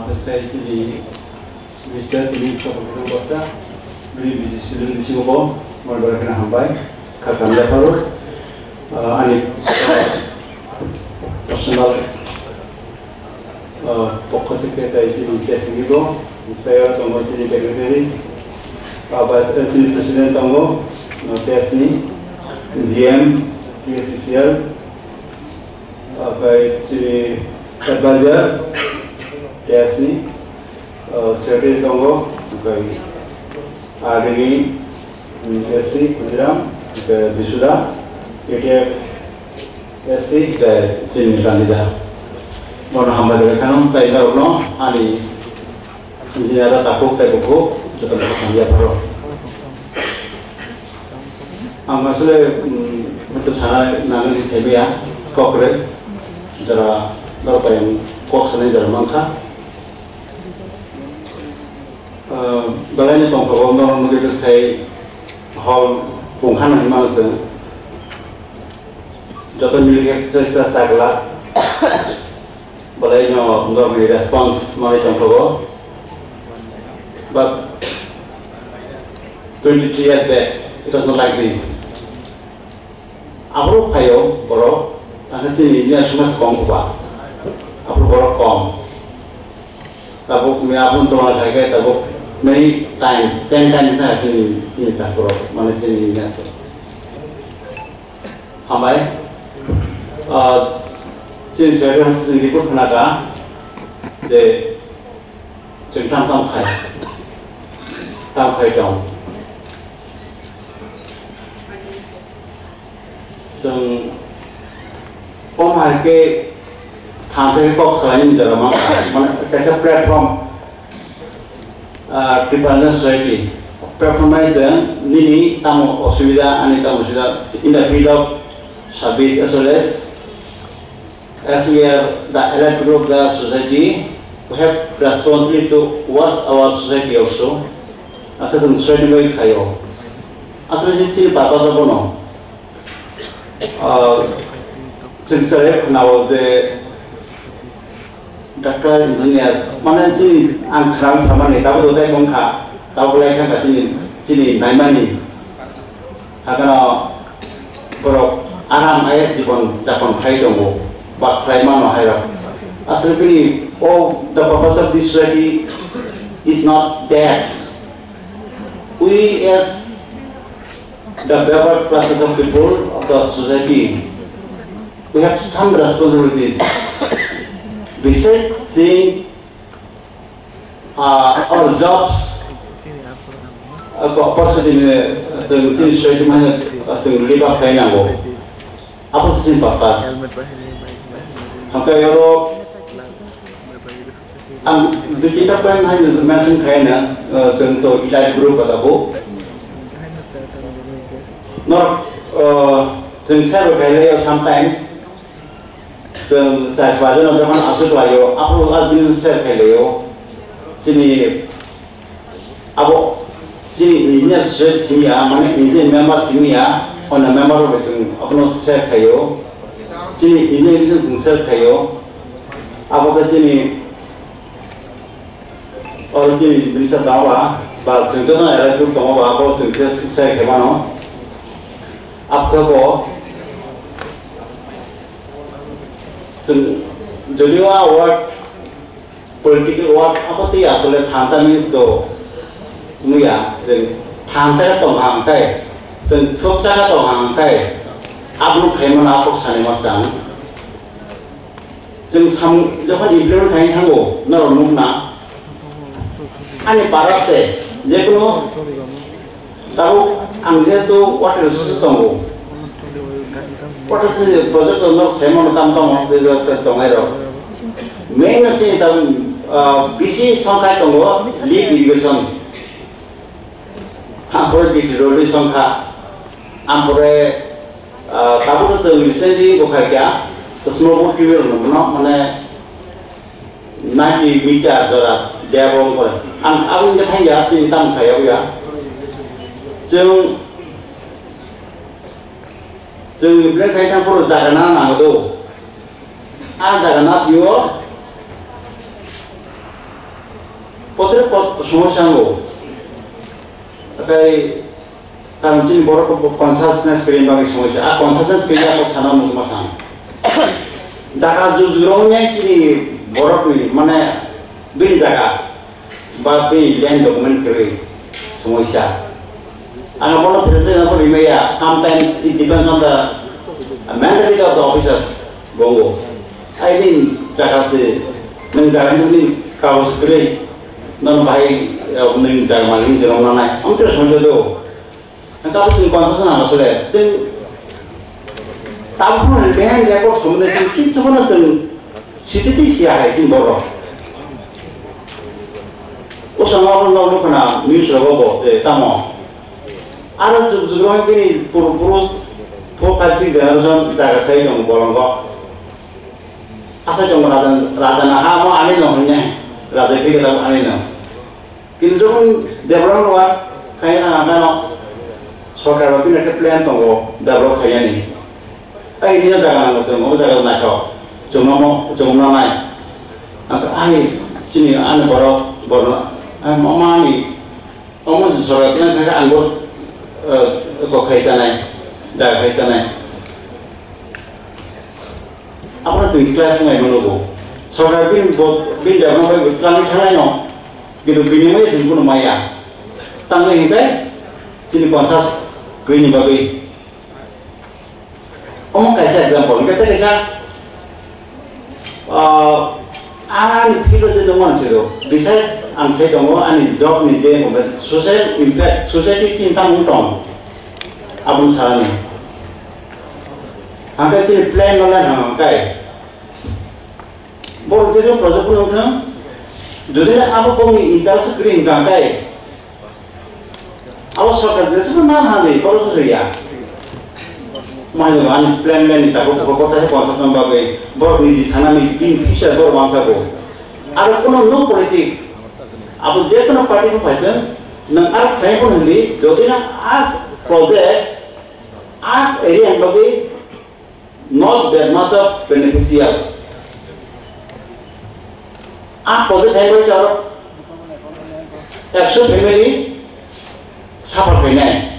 especially Mr. Police Officer Costa, very busy student in Singapore, more work in Hambai, Kakam Lefaro, and personal pocket is in testing ego, fair to multi secretaries, Vice President Tongo, Tesni, GM, TSCL, by Advisor, Tesni, Secretary Tongo, by RDB, SC, Kujiram, Visuda, ATF, SC, Chini Kandida. Mohon hamba direkanum, Taylor Uno, Ani, Engineer Tapuk, Tapuku, Jodoh Sandia Pro. Masalah itu sana nanti saya kokre, jara berapa yang kok sana jara mangka. Balanya tongkol orang mungkin saya hal pungkan ni malas. Jodoh milik saya sagla. Balanya orang respons mari tongkol. But 23 years back, it was not like this. Aku kayo boro, karena sini dia cuma sekong kuat. Aku boro kong. Tapi aku tuh orang kayak tapi many times, 10 times saya sini tak boro, mana sini ni tu. Hambai, sini saya orang sini pun pernah kan, de cerita tam kai jom.ซึ่งพอมาเก็บทางเส้นก็สลายนี่จะระมัดมันก็จะแพลตฟอร์มpreparedness strategy แพลตฟอร์มนี้นี่ตามอสุวิดาอันนี้ตามอสุวิดา in the field of service as we are the allied group of the society we have responsibility to watch our society also akan society baik kayo asal sih batas apa no Sincerely, now the doctor engineers, mana sini angkram sama ni, tahu tu saya kongka, tahu boleh kan kasih sini, naimani, karena berok aram ayat jipon japon kai jombo, bak kai mana hayra. Asal oh the purpose of this study is not that we as the backward classes of people of the society, we have some responsibilities. Besides seeing our jobs, opportunity the society mana sing liba kaya nango. Apa sih purpose? Hamka Europe, the kita plan hanya mention kaya na contoh elite group atau bu. Not several failures sometimes. Saya sebagai orang yang asal layo, aku azin saya failure. Sini, aku sini ini sini ya, mana ini member sini ya, orang member macam aku no saya failure. Sini ini macam saya failure. Aku ke sini, orang sini bisa tahu lah, bahasa contohnya ada tu tahu apa contoh saya kemana. After all, jadi word political word apa tu ya? Soalnya Tanzania means tu, ni ya, jadi Tanzania tu orang kai, jadi Turkiya tu orang kai, apa kaiman apa sana masang, jadi sam, jadi implement kai thango, na orang na, ane parase, jadi kalau tahu Angger tu what is itu? What is the project untuk saya mau tambah jadi tongero. Main nanti tam bisi sangkai tonggo lead irrigation. Hampir di road sangka. Hampir kabut recently bukan kya. Terus mau kiri mana 90 meter jarak dia bongkar. Aku ingat hanya cinta kayak ya. Jeng bilang kayak campur Jagannath nama tu, Jagannath yo, পথের সমস্যা আনবো তাই কারণ চিনি বড় কনসাসনেস করি বাকি সমস্যা আর কনসাসনেস করি আর ছানা মুসমা সাং জায়গা জুজুরংnya চিনি বড় মানে বিল জায়গা বা বিল ল্যান্ড ডকুমেন্ট করি সমস্যা ang bono president ako rimaya sometimes it depends on the mentality of the officers bongo I mean jaga se nang jaga ni kaos kre non bhai nang jaga mali jerong na nai am tro sonjo do ang kaos ni concession asole sin tabu land record somne sin ki chona sin sititi sia hai sin boro o sama no kana news robo te tamo Ada juga ini purus vokasi generation jaga kai dong bolong kok. Asa jong raja naha mau ane dongnya raja kai kita ane dong. Kita jong develop luar kai na apa no. Sokar waktu nak plan tonggo develop kai ni. Ini jaga nggak sih mau jaga nak kok. Cuma mai. Angkat sini ane boro mama ni. Kamu soraknya kai anggur kok kaisa nai jaga kaisa nai apa tuh kelas ngai menunggu soalnya bin jangan sampai kami khalai no gitu bini mai sungguh maya tangga hingga sini konsas bini bagai kaisa example kita kaisa an kilo je dong sih besides ang saya dong an job ni je social impact society sih entah mungkin abun salahnya angkat sih plan nolan angkai bor je project pun udah jadi apa pun interest green angkai awas sokat je sebenarnya hari proses ya mahal an plan ni tak kok saya konsep membagai bor ni thana ni pin fisher bor bangsa ko ada kono no politics abu je kono party ko paithan nang ar kai ko hindi jodi na as project art area membagai not that much of beneficial art project hai ko char 100 family suffer kai nai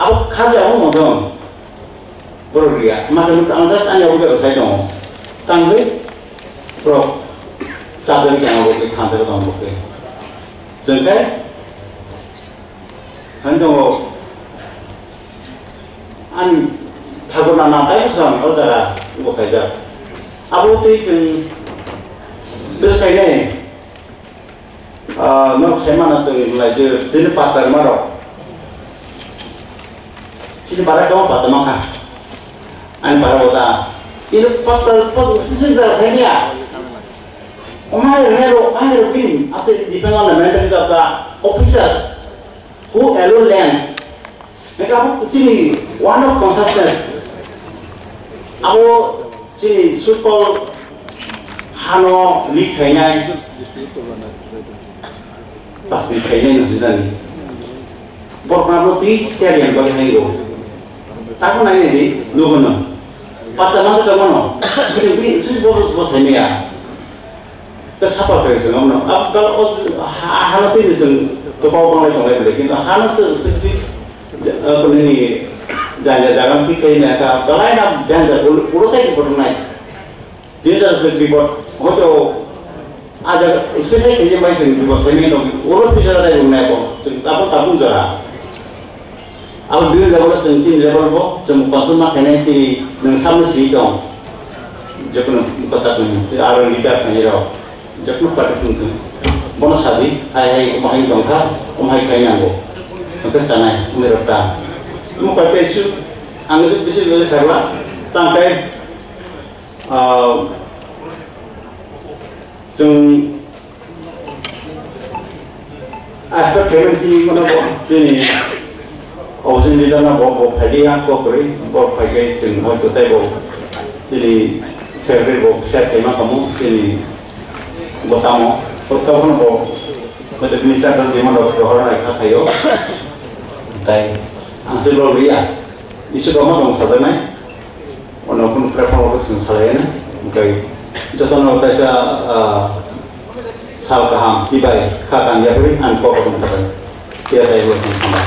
अब खाजा हो मदम बरोरिया माने आंजास आनि अब बेसाय दङ तांगै प्र चादर गांगो के खाजा दङ के जोंखाय हान्दो आन थागोना नाथाय सान अजारा बखायजा अब तै जों बेसायने न सेमाना जों लायजो जिने पातार मारो Sini para kamu pada makan, ane para kota, ini pas sih saya ni ya, mahir pin, asal depend on the mentality of the officers who allow lands. Mereka sini one of consciousness, aku sini super hano lead kayaknya, pasti kayaknya sudah ni, berapa tuh share yang bagi hero. Takut nanya ni, lupa pada masa kamu beri bos ini ya, kesapa kerja kamu kalau hal itu ni kau orang lain boleh kita hal spesifik ini jangan kita ini agak kalau ini jangan urus aja pernah dia jadi sebab macam ada spesifik kerja macam sebab seni itu urus bicara dari mana pun apa tabung jara अब bill level sensing level को जब कंज्यूमर कहने ची नंसाम सी जाऊं जब न कथा तुम से आर लीडर कहने रहो जब न पार्टी तुम बोनो शादी हाय माही बंका माही कहीं आंगो मगर sana मेरा टा तुम करते इशू आंगे से बिसे बिसे सरला तांके जों aspek kemensi mana bo sini Ocean leader na bo phadi ang ko kori bo phai jing ho to tai bo sini server bo set tema kamu sini bo tamo to kono bo mete minister dan tema do hora na kha thayo tai ang se lo ria isu do ma dong sa dai ono kun prefer ko sin salena kai jotono ta sa sal kaham sibai kakan dia beri an pokok tabai. Dia saya buat sama.